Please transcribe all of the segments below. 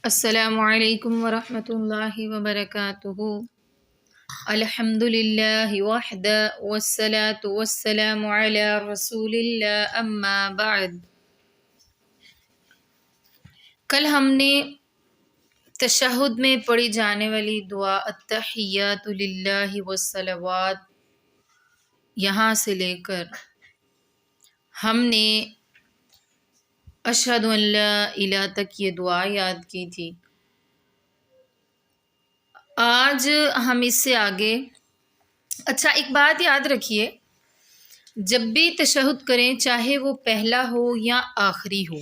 السلام علیکم ورحمۃ اللہ وبرکاتہ۔ الحمد للہ وحدہ والصلاة والسلام علی رسول اللہ اما بعد۔ کل ہم نے تشہد میں پڑھی جانے والی دعا التحیات للہ والصلوات یہاں سے لے کر ہم نے اشہد ان لا الہ تک یہ دعا یاد کی تھی۔ آج ہم اس سے آگے ایک بات یاد رکھیے، جب بھی تشہد کریں چاہے وہ پہلا ہو یا آخری ہو،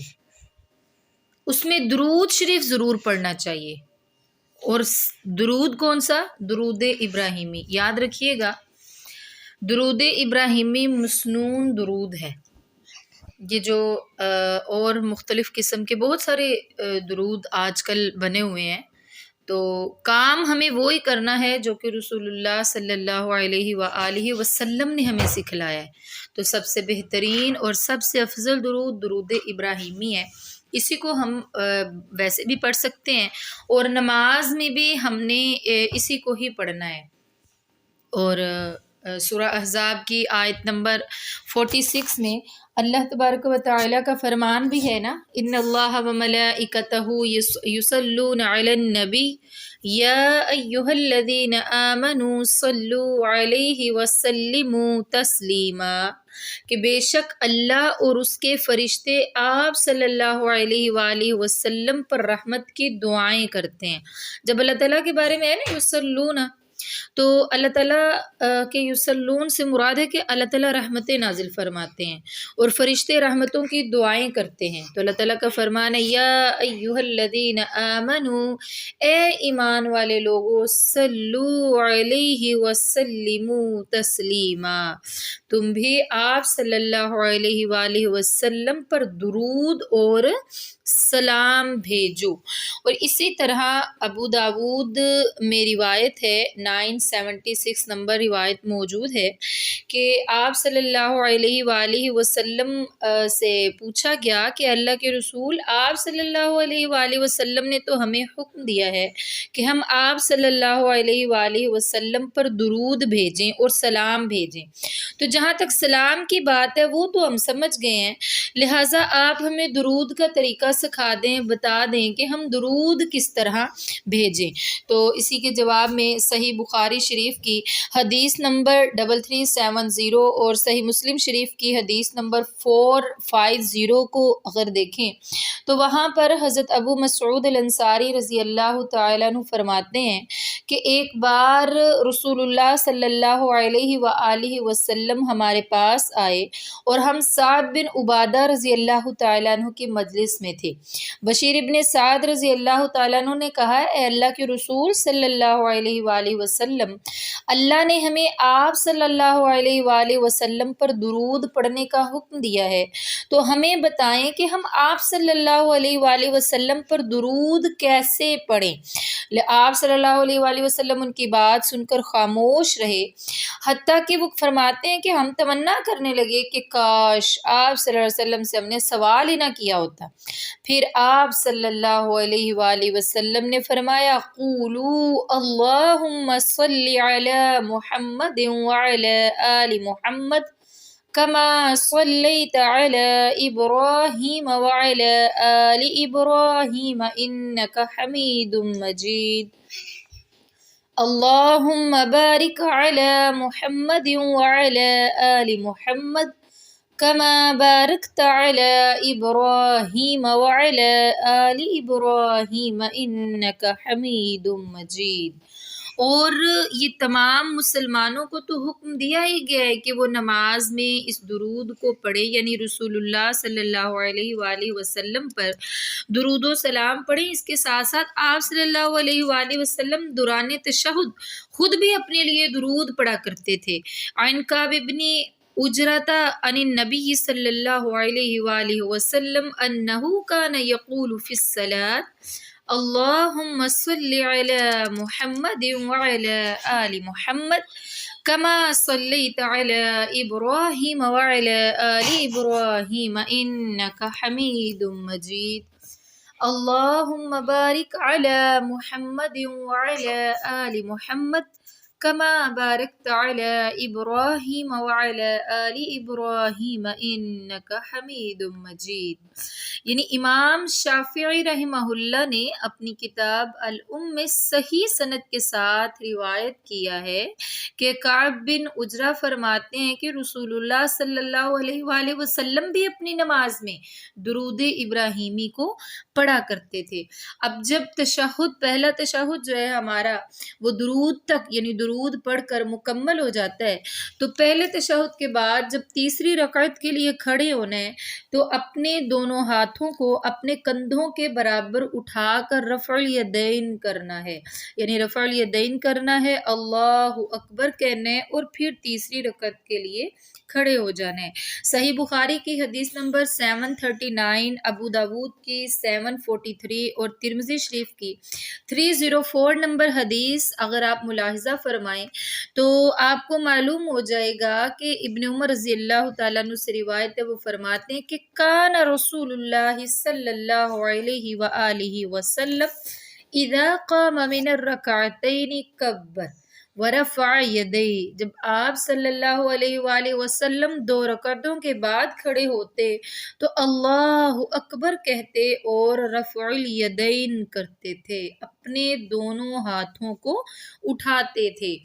اس میں درود شریف ضرور پڑھنا چاہیے۔ اور درود کون سا؟ درود ابراہیمی۔ یاد رکھیے گا، درود ابراہیمی مسنون درود ہے۔ یہ جو اور مختلف قسم کے بہت سارے درود آج کل بنے ہوئے ہیں، تو کام ہمیں وہی کرنا ہے جو کہ رسول اللہ صلی اللہ علیہ وآلہ وسلم نے ہمیں سکھلایا ہے۔ تو سب سے بہترین اور سب سے افضل درود درود ابراہیمی ہے۔ اسی کو ہم ویسے بھی پڑھ سکتے ہیں، اور نماز میں بھی ہم نے اسی کو ہی پڑھنا ہے۔ اور سورہ احزاب کی آیت نمبر 46 میں اللہ تبارک و تعالیٰ کا فرمان بھی ہے نا، ان اللہ و ملائکتہ یصلون علی النبی یا ایہا الذین آمنوا صلوا علیہ وسلموا تسلیما، کہ بے شک اللہ اور اس کے فرشتے آپ صلی اللہ علیہ وآلہ وسلم پر رحمت کی دعائیں کرتے ہیں۔ جب اللہ تعالیٰ کے بارے میں ہے نا یصلون، تو اللہ تعالیٰ کے یصلون سے مراد ہے کہ اللہ تعالیٰ رحمتیں نازل فرماتے ہیں اور فرشتے رحمتوں کی دعائیں کرتے ہیں۔ تو اللہ تعالیٰ کا فرمان ہے یا ایہا الذین آمنوا، اے ایمان والے لوگو، صلو علیہ وسلموا تسلیما، تم بھی آپ صلی اللہ علیہ وآلہ وسلم پر درود اور سلام بھیجو۔ اور اسی طرح ابو داود میں روایت ہے، 976 نمبر روایت موجود ہے کہ آپ صلی اللہ علیہ وآلہ وسلم سے پوچھا گیا کہ اللہ کے رسول، آپ صلی اللہ علیہ وآلہ وسلم نے تو ہمیں حکم دیا ہے کہ ہم آپ صلی اللہ علیہ وآلہ وسلم پر درود بھیجیں اور سلام بھیجیں۔ تو جہاں تک سلام کی بات ہے وہ تو ہم سمجھ گئے ہیں، لہٰذا آپ ہمیں درود کا طریقہ سکھا دیں، بتا دیں کہ ہم درود کس طرح بھیجیں۔ تو اسی کے جواب میں صحیح بخاری شریف کی حدیث نمبر 3370 اور صحیح مسلم شریف کی حدیث نمبر 450 کو اگر دیکھیں تو وہاں پر حضرت ابو مسعود الانصاری رضی اللہ تعالیٰ عنہ فرماتے ہیں کہ ایک بار رسول اللہ صلی اللہ علیہ وآلہ وسلم ہمارے پاس آئے اور ہم سعد بن عبادہ رضی اللہ تعالیٰ عنہ کی مجلس میں تھے۔ بشیر ابن سعد رضی اللہ تعالیٰ عنہ نے کہا، اے اللہ کے رسول صلی اللہ علیہ وآلہ وسلم، اللہ نے ہمیں آپ صلی اللہ علیہ وآلہ وسلم پر درود پڑھنے کا حکم دیا ہے، تو ہمیں بتائیں کہ ہم آپ صلی اللہ علیہ وآلہ وسلم پر درود کیسے پڑھیں۔ آپ صلی اللہ علیہ وآلہ وسلم ان کی بات سن کر خاموش رہے، حتیٰ کہ وہ فرماتے ہیں کہ ہم تمنا کرنے لگے کہ کاش آپ صلی اللہ علیہ وسلم سے ہم نے سوال ہی نہ کیا ہوتا۔ پھر آپ صلی اللہ علیہ وآلہ وسلم نے فرمایا، قولوا اللہم صلی علی محمد وعلی آل محمد کما صلیت علی ابراہیم وعلی آل ابراہیم انک حمید مجید۔ اللہم بارک علی محمد وعلی آل محمد کما بارکت علی ابراہیم وعلی آل ابراہیم انک حمید مجید۔ اور یہ تمام مسلمانوں کو تو حکم دیا ہی گیا ہے کہ وہ نماز میں اس درود کو پڑھے، یعنی رسول اللہ صلی اللہ علیہ وآلہ وسلم پر درود و سلام پڑھیں۔ اس کے ساتھ ساتھ آپ صلی اللہ علیہ وآلہ وسلم دوران تشہد خود بھی اپنے لیے درود پڑھا کرتے تھے۔ عن کعب ابن اجرت عن النبی صلی اللہ علیہ وآلہ وسلم انہ کان یقول فی الصلاۃ اللہم صلی علی محمد وعلی آل محمد کما صلیت علی ابراہیم وعلی آل ابراہیم انک حمید مجید۔ اللہم بارک علی محمد وعلی آل محمد کما بارکت علی ابراہیم وعلی آل ابراہیم انک حمید مجید۔ یعنی امام شافعی رحمہ اللہ نے اپنی کتاب الام میں صحیح سند کے ساتھ روایت کیا ہے کہ کعب بن عجرہ فرماتے ہیں کہ رسول اللہ صلی اللہ علیہ وآلہ وسلم بھی اپنی نماز میں درود ابراہیمی کو پڑھا کرتے تھے۔ اب جب تشہد، پہلا تشہد جو ہے ہمارا، وہ درود تک یعنی درود پڑھ کر مکمل ہو جاتا ہے، تو پہلے تشہد کے بعد جب تیسری رکعت کے لیے کھڑے ہونا ہے تو اپنے دونوں ہاتھوں کو اپنے کندھوں کے برابر اٹھا کر رفع الیدین کرنا ہے، یعنی رفع الیدین کرنا ہے، اللہ اکبر کہنا ہے، اور پھر تیسری رکعت کے لیے کھڑے ہو جانا ہے۔ صحیح بخاری کی حدیث نمبر 739، ابو داود کی 743 اور ترمذی شریف کی 304 نمبر حدیث اگر آپ ملاحظہ فرمائیں تو آپ کو معلوم ہو جائے گا کہ ابن عمر رضی اللہ تعالیٰ عنہ سے روایت ہے، وہ فرماتے ہیں کہ کان رسول اللہ صلی اللہ علیہ وآلہ وسلم اذا قام من الرکعتین کبر ورفع یدیہ، جب آپ صلی اللہ علیہ وآلہ وسلم دو رکعتوں کے بعد کھڑے ہوتے تو اللہ اکبر کہتے اور رفع الیدین کرتے تھے، اپنے دونوں ہاتھوں کو اٹھاتے تھے۔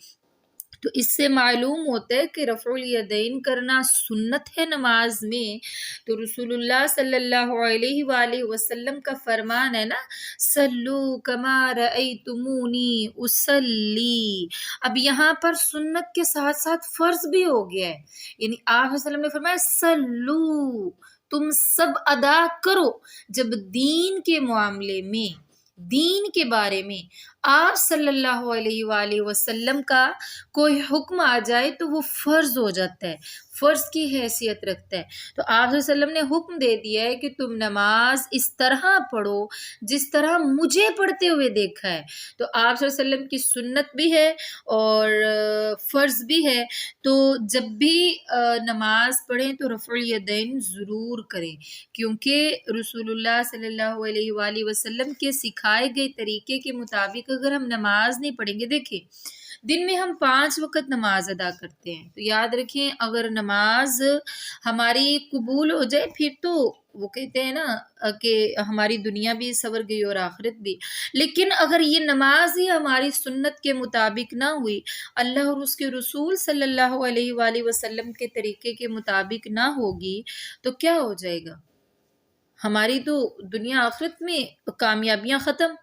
تو اس سے معلوم ہوتا ہے کہ رفع الیدین کرنا سنت ہے نماز میں۔ تو رسول اللہ صلی اللہ علیہ وآلہ وسلم کا فرمان ہے نا، صلو کما رأیتمونی اصلی۔ اب یہاں پر سنت کے ساتھ ساتھ فرض بھی ہو گیا ہے، یعنی آپ صلی اللہ علیہ وسلم نے فرمایا صلو، تم سب ادا کرو۔ جب دین کے معاملے میں، دین کے بارے میں آپ صلی اللہ علیہ وآلہ وسلم کا کوئی حکم آ جائے تو وہ فرض ہو جاتا ہے، فرض کی حیثیت رکھتا ہے۔ تو آپ صلی اللہ علیہ وسلم نے حکم دے دیا ہے کہ تم نماز اس طرح پڑھو جس طرح مجھے پڑھتے ہوئے دیکھا ہے۔ تو آپ صلی اللہ علیہ وسلم کی سنت بھی ہے اور فرض بھی ہے، تو جب بھی نماز پڑھیں تو رفع الیدین ضرور کریں، کیونکہ رسول اللہ صلی اللہ علیہ وآلہ وسلم کے سکھائے گئے طریقے کے مطابق اگر ہم نماز نہیں پڑھیں گے، دیکھیں دن میں ہم 5 وقت نماز ادا کرتے ہیں، تو یاد رکھیں اگر نماز ہماری قبول ہو جائے پھر تو وہ کہتے ہیں نا کہ ہماری دنیا بھی سنور گئی اور آخرت بھی، لیکن اگر یہ نماز ہی ہماری سنت کے مطابق نہ ہوئی، اللہ اور اس کے رسول صلی اللہ علیہ وآلہ وسلم کے طریقے کے مطابق نہ ہوگی تو کیا ہو جائے گا؟ ہماری تو دنیا آخرت میں کامیابیاں ختم،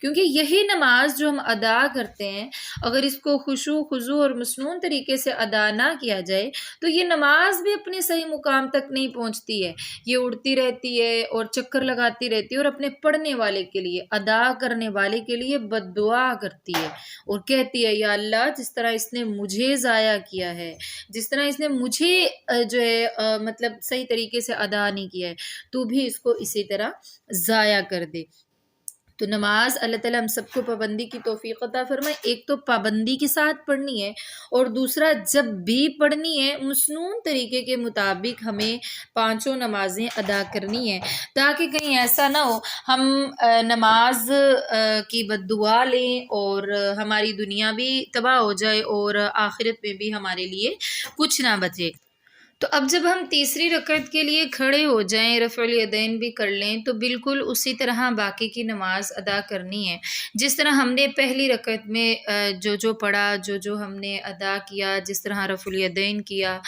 کیونکہ یہی نماز جو ہم ادا کرتے ہیں اگر اس کو خشوع خضوع اور مسنون طریقے سے ادا نہ کیا جائے تو یہ نماز بھی اپنے صحیح مقام تک نہیں پہنچتی ہے، یہ اڑتی رہتی ہے اور چکر لگاتی رہتی ہے اور اپنے پڑھنے والے کے لیے، ادا کرنے والے کے لیے بد دعا کرتی ہے اور کہتی ہے یا اللہ جس طرح اس نے مجھے ضائع کیا ہے، جس طرح اس نے مجھے جو ہے مطلب صحیح طریقے سے ادا نہیں کیا ہے، تو بھی اس کو اسی طرح ضائع کر دے۔ تو نماز اللہ تعالیٰ ہم سب کو پابندی کی توفیق عطا فرمائے۔ ایک تو پابندی کے ساتھ پڑھنی ہے اور دوسرا جب بھی پڑھنی ہے مسنون طریقے کے مطابق ہمیں 5 نمازیں ادا کرنی ہے، تاکہ کہیں ایسا نہ ہو ہم نماز کی بد دعا لیں اور ہماری دنیا بھی تباہ ہو جائے اور آخرت میں بھی ہمارے لیے کچھ نہ بچے۔ تو اب جب ہم تیسری رکعت کے لیے کھڑے ہو جائیں، رفع الیدین بھی کر لیں، تو بالکل اسی طرح باقی کی نماز ادا کرنی ہے جس طرح ہم نے پہلی رکعت میں جو پڑھا، جو ہم نے ادا کیا، جس طرح رفع الیدین کیا،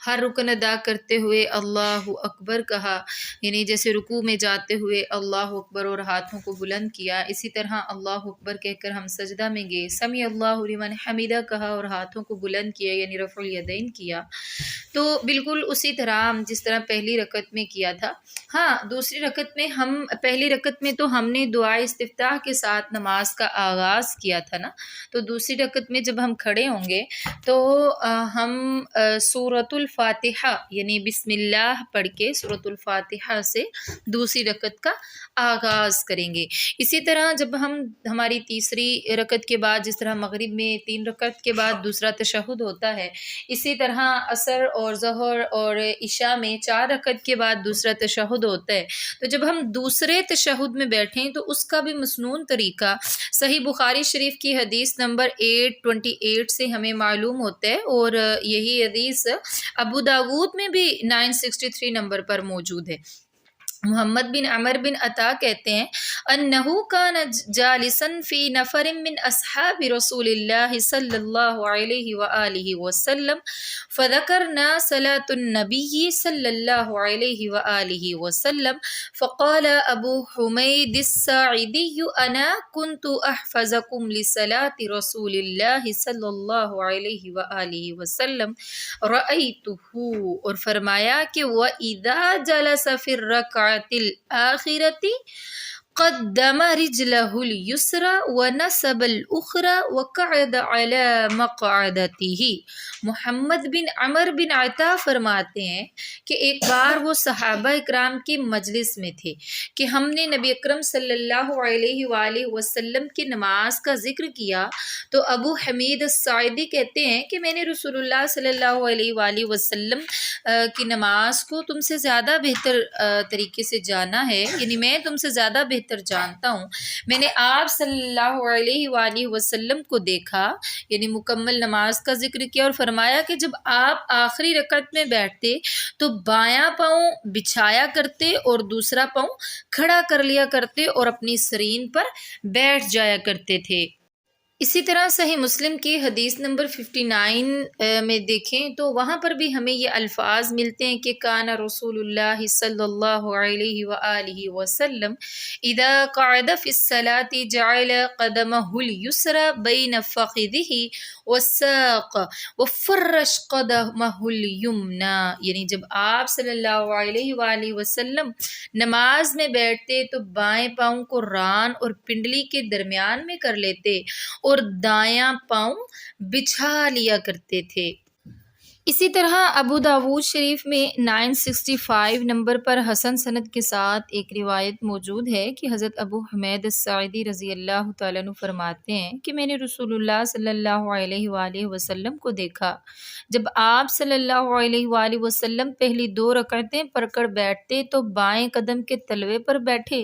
ہر رکن ادا کرتے ہوئے اللہ اکبر کہا، یعنی جیسے رکوع میں جاتے ہوئے اللہ اکبر اور ہاتھوں کو بلند کیا، اسی طرح اللہ اکبر کہہ کر ہم سجدہ میں گئے، سمیع اللہ لمن حمیدہ کہا اور ہاتھوں کو بلند کیا یعنی رفع الیدین کیا، تو بالکل اسی طرح ہم جس طرح پہلی رکعت میں کیا تھا۔ ہاں دوسری رکعت میں پہلی رکعت میں تو ہم نے دعائے استفتاح کے ساتھ نماز کا آغاز کیا تھا نا، تو دوسری رکعت میں جب ہم کھڑے ہوں گے تو ہم سورۃ الفاتحہ یعنی بسم اللہ پڑھ کے سورۃ الفاتحہ سے دوسری رکعت کا آغاز کریں گے۔ اسی طرح جب ہماری تیسری رکعت کے بعد جس طرح مغرب میں 3 رکعت کے بعد دوسرا تشہد ہوتا ہے، اسی طرح عصر اور ظہر ظہر اور عشاء میں 4 رکعت کے بعد دوسرا تشہد ہوتا ہے، تو جب ہم دوسرے تشہد میں بیٹھیں تو اس کا بھی مسنون طریقہ صحیح بخاری شریف کی حدیث نمبر 828 سے ہمیں معلوم ہوتا ہے، اور یہی حدیث ابو داود میں بھی 963 نمبر پر موجود ہے۔ محمد بن عمر بن عطا کہتے ہیں انہو کان جالسا فی نفر من اصحاب رسول اللہ صلی اللہ علیہ وآلہ وسلم فذکرنا صلاة النبی صلی اللہ علیہ وآلہ وسلم فقال ابو حمید الساعدی انا كنت احفظکم لصلاة رسول اللہ صلی اللہ علیہ وآلہ وسلم رأیتہ، اور فرمایا کہ وَإِذَا جَلَسَ فِي الرَّكْعَةِ الآخرة قدم رجله اليسرى ونصب الأخرى وقعد على مقعدته۔ محمد بن عمر بن عطا فرماتے ہیں کہ ایک بار وہ صحابہ اکرام کی مجلس میں تھے کہ ہم نے نبی اکرم صلی اللہ علیہ وآلہ وسلم کی نماز کا ذکر کیا، تو ابو حمید الساعدی کہتے ہیں کہ میں نے رسول اللہ صلی اللہ علیہ وآلہ وسلم کی نماز کو تم سے زیادہ بہتر طریقے سے جانا ہے، یعنی میں تم سے زیادہ بہتر جانتا ہوں۔ میں نے آپ صلی اللہ علیہ وآلہ وسلم کو دیکھا، یعنی مکمل نماز کا ذکر کیا، اور فرمایا کہ جب آپ آخری رکعت میں بیٹھتے تو بایاں پاؤں بچھایا کرتے اور دوسرا پاؤں کھڑا کر لیا کرتے اور اپنی سرین پر بیٹھ جایا کرتے تھے۔ اسی طرح صحیح مسلم کی حدیث نمبر 59 میں دیکھیں تو وہاں پر بھی ہمیں یہ الفاظ ملتے ہیں کہ کان رسول اللہ صلی اللہ علیہ وآلہ وسلم اذا قعد فی الصلاة جعل قدمہ اليسرى بین فخذہ والساق وفرش قدمہ الیمنی، یعنی جب آپ صلی اللہ علیہ وآلہ وسلم نماز میں بیٹھتے تو بائیں پاؤں کو ران اور پنڈلی کے درمیان میں کر لیتے اور دایاں پاؤں بچھا لیا کرتے تھے۔ اسی طرح ابو داود شریف میں 965 نمبر پر حسن سند کے ساتھ ایک روایت موجود ہے کہ حضرت ابو حمید الساعدی رضی اللہ تعالیٰ عنہ فرماتے ہیں کہ میں نے رسول اللہ صلی اللہ علیہ وآلہ وسلم کو دیکھا جب آپ صلی اللہ علیہ وآلہ وسلم پہلی 2 رکعتیں پڑھ کر بیٹھتے تو بائیں قدم کے تلوے پر بیٹھے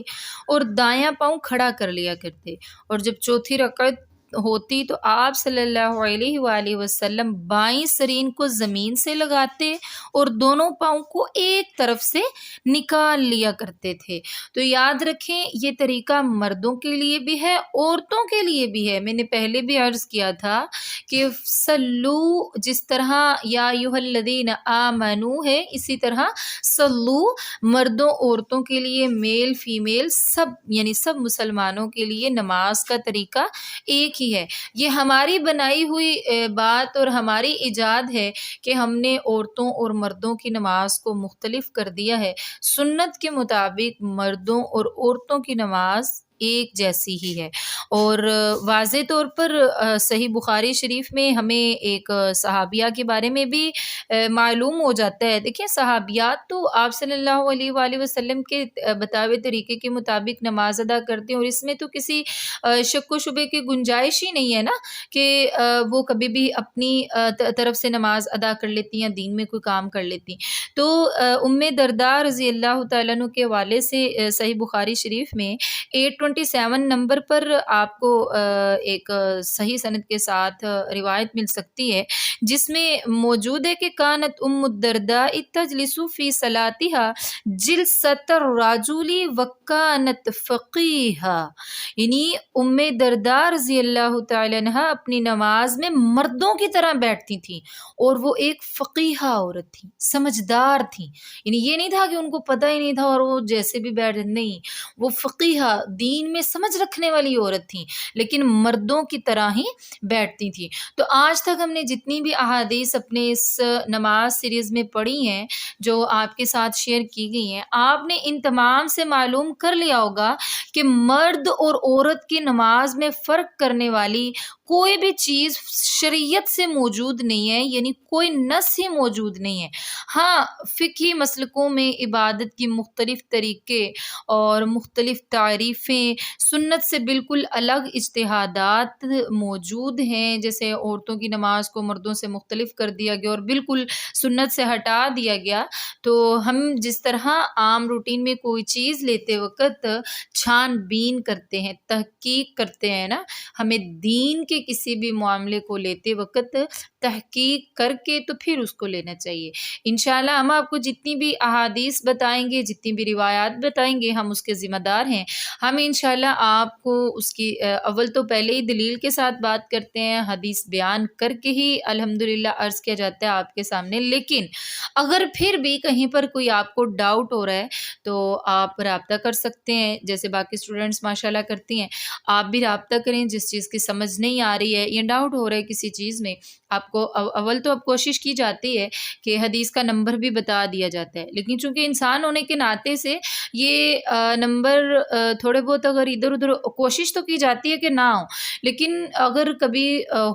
اور دایاں پاؤں کھڑا کر لیا کرتے، اور جب چوتھی رکعت ہوتی تو آپ صلی اللہ علیہ وآلہ وسلم بائیں سرین کو زمین سے لگاتے اور دونوں پاؤں کو ایک طرف سے نکال لیا کرتے تھے۔ تو یاد رکھیں یہ طریقہ مردوں کے لیے بھی ہے، عورتوں کے لیے بھی ہے۔ میں نے پہلے بھی عرض کیا تھا کہ سلو جس طرح یا ایھا الذین آمنو ہے، اسی طرح سلو مردوں عورتوں کے لیے، میل فیمیل سب، یعنی سب مسلمانوں کے لیے نماز کا طریقہ ایک ہی ہے۔ یہ ہماری بنائی ہوئی بات اور ہماری ایجاد ہے کہ ہم نے عورتوں اور مردوں کی نماز کو مختلف کر دیا ہے۔ سنت کے مطابق مردوں اور عورتوں کی نماز ایک جیسی ہی ہے، اور واضح طور پر صحیح بخاری شریف میں ہمیں ایک صحابیہ کے بارے میں بھی معلوم ہو جاتا ہے۔ دیکھیں صحابیات تو آپ صلی اللہ علیہ وآلہ وسلم کے بتاوے طریقے کے مطابق نماز ادا کرتے ہیں، اور اس میں تو کسی شک و شبے کی گنجائش ہی نہیں ہے نا کہ وہ کبھی بھی اپنی طرف سے نماز ادا کر لیتی ہیں، دین میں کوئی کام کر لیتی ہیں۔ تو ام درداء رضی اللہ تعالیٰ عنہ کے حوالے سے صحیح بخاری شریف میں 827 نمبر پر آپ کو ایک صحیح سند کے ساتھ روایت مل سکتی ہے جس میں موجود ہے کہ کانت ام الدرداء تجلس فی صلاتها جلسۃ الرجل وکانت فقیہا، یعنی ام درداء رضی اللہ تعالی عنہ اپنی نماز میں مردوں کی طرح بیٹھتی تھیں، اور وہ ایک فقیہہ عورت تھیں، سمجھدار تھیں، یعنی یہ نہیں تھا کہ ان کو پتہ ہی نہیں تھا اور وہ جیسے بھی بیٹھ، نہیں، وہ فقیہہ دین میں سمجھ رکھنے والی عورت تھیں، لیکن مردوں کی طرح ہی بیٹھتی تھیں۔ تو آج تک ہم نے جتنی بھی احادیث اپنے اس نماز سیریز میں پڑھی ہیں جو آپ کے ساتھ شیئر کی گئی ہیں، آپ نے ان تمام سے معلوم کر لیا ہوگا کہ مرد اور عورت کی نماز میں فرق کرنے والی کوئی بھی چیز شریعت سے موجود نہیں ہے، یعنی کوئی نص ہی موجود نہیں ہے۔ ہاں فقہی مسلکوں میں عبادت کی مختلف طریقے اور مختلف تعریفیں میں سنت سے بالکل الگ اجتہادات موجود ہیں، جیسے عورتوں کی نماز کو مردوں سے مختلف کر دیا گیا اور بالکل سنت سے ہٹا دیا گیا، تو ہم جس طرح عام روٹین میں کوئی چیز لیتے وقت چھان بین کرتے ہیں، تحقیق کرتے ہیں نا، ہمیں دین کے کسی بھی معاملے کو لیتے وقت تحقیق کر کے تو پھر اس کو لینا چاہیے۔ انشاءاللہ ہم آپ کو جتنی بھی احادیث بتائیں گے، جتنی بھی روایات بتائیں گے، ہم اس کے ذمہ دار ہیں۔ ہم انشاءاللہ آپ کو اس کی اول تو پہلے ہی دلیل کے ساتھ بات کرتے ہیں، حدیث بیان کر کے ہی الحمدللہ عرض کیا جاتا ہے آپ کے سامنے، لیکن اگر پھر بھی کہیں پر کوئی آپ کو ڈاؤٹ ہو رہا ہے تو آپ رابطہ کر سکتے ہیں، جیسے باقی اسٹوڈنٹس ماشاءاللہ کرتی ہیں، آپ بھی رابطہ کریں۔ جس چیز کی سمجھ نہیں آ رہی ہے یا ڈاؤٹ ہو رہا ہے کسی چیز میں، آپ کو اول تو اب کوشش کی جاتی ہے کہ حدیث کا نمبر بھی بتا دیا جاتا ہے، لیکن چونکہ انسان ہونے کے ناطے سے یہ نمبر تھوڑے بہت اگر ادھر ادھر کوشش تو کی جاتی ہے کہ نہ ہو، لیکن اگر کبھی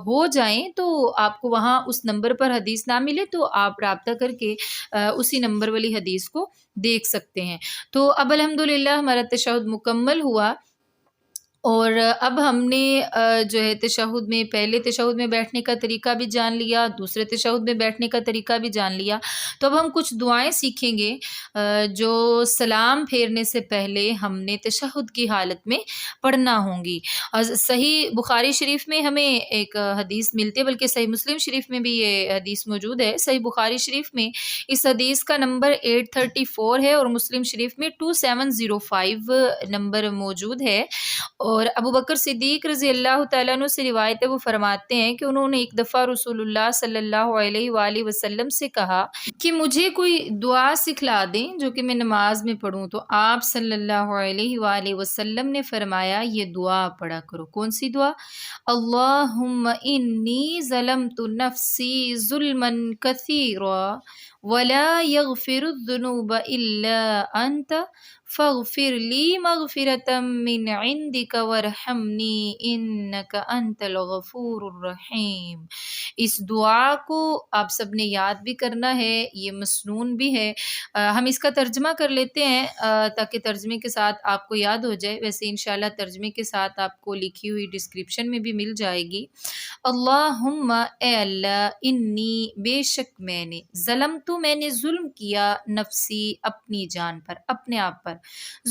ہو جائیں تو آپ کو وہاں اس نمبر پر حدیث نہ ملے تو آپ رابطہ کر کے اسی نمبر والی حدیث کو دیکھ سکتے ہیں۔ تو اب الحمدللہ ہمارا تشہد مکمل ہوا، اور اب ہم نے جو ہے تشہد میں، پہلے تشہد میں بیٹھنے کا طریقہ بھی جان لیا، دوسرے تشہد میں بیٹھنے کا طریقہ بھی جان لیا، تو اب ہم کچھ دعائیں سیکھیں گے جو سلام پھیرنے سے پہلے ہم نے تشہد کی حالت میں پڑھنا ہوں گی۔ اور صحیح بخاری شریف میں ہمیں ایک حدیث ملتی ہے، بلکہ صحیح مسلم شریف میں بھی یہ حدیث موجود ہے۔ صحیح بخاری شریف میں اس حدیث کا نمبر 834 ہے اور مسلم شریف میں 2705 نمبر موجود ہے۔ اور ابو بکر صدیق رضی اللہ تعالیٰ عنہ سے روایت ہے، وہ فرماتے ہیں کہ انہوں نے ایک دفعہ رسول اللہ صلی اللہ علیہ وآلہ وسلم سے کہا کہ مجھے کوئی دعا سکھلا دیں جو کہ میں نماز میں پڑھوں، تو آپ صلی اللہ علیہ وآلہ وسلم نے فرمایا یہ دعا پڑھا کرو۔ کون سی دعا؟ اللہم انی ظلمت نفسی ظلما کثیرا ولا یغفر الذنوب الا انت فاغفر لی مغفرة من عندک وارحمنی انک انت الغفور الرحیم۔ اس دعا کو آپ سب نے یاد بھی کرنا ہے، یہ مسنون بھی ہے۔ ہم اس کا ترجمہ کر لیتے ہیں تاکہ ترجمے کے ساتھ آپ کو یاد ہو جائے، ویسے انشاءاللہ ترجمے کے ساتھ آپ کو لکھی ہوئی ڈسکرپشن میں بھی مل جائے گی۔ اللہم اے اللہ، انی بے شک میں نے، ظلمت میں نے ظلم کیا، نفسی اپنی جان پر، اپنے آپ پر،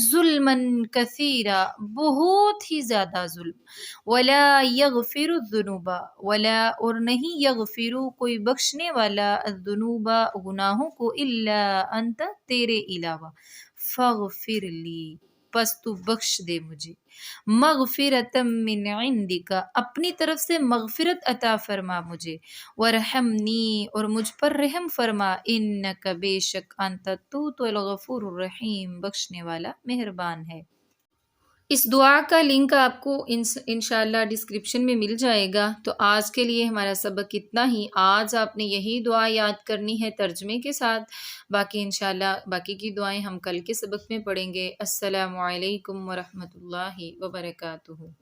ظلمن کثیرا بہت ہی زیادہ ظلم، ولا یغفر الذنوب ولا اور نہیں، یغفرو کوئی بخشنے والا، الذنوب گناہوں کو، الا انت تیرے علاوہ، فاغفر لی پس تو بخش دے مجھے، مغفرۃ من عندک اپنی طرف سے مغفرت عطا فرما مجھے، ورحمنی اور مجھ پر رحم فرما، انک بے شک، انت تو الغفور الرحیم بخشنے والا مہربان ہے۔ اس دعا کا لنک آپ کو انشاءاللہ ڈسکرپشن میں مل جائے گا۔ تو آج کے لیے ہمارا سبق اتنا ہی۔ آج آپ نے یہی دعا یاد کرنی ہے ترجمے کے ساتھ، باقی انشاءاللہ باقی کی دعائیں ہم کل کے سبق میں پڑھیں گے۔ السلام علیکم ورحمۃ اللہ وبرکاتہ۔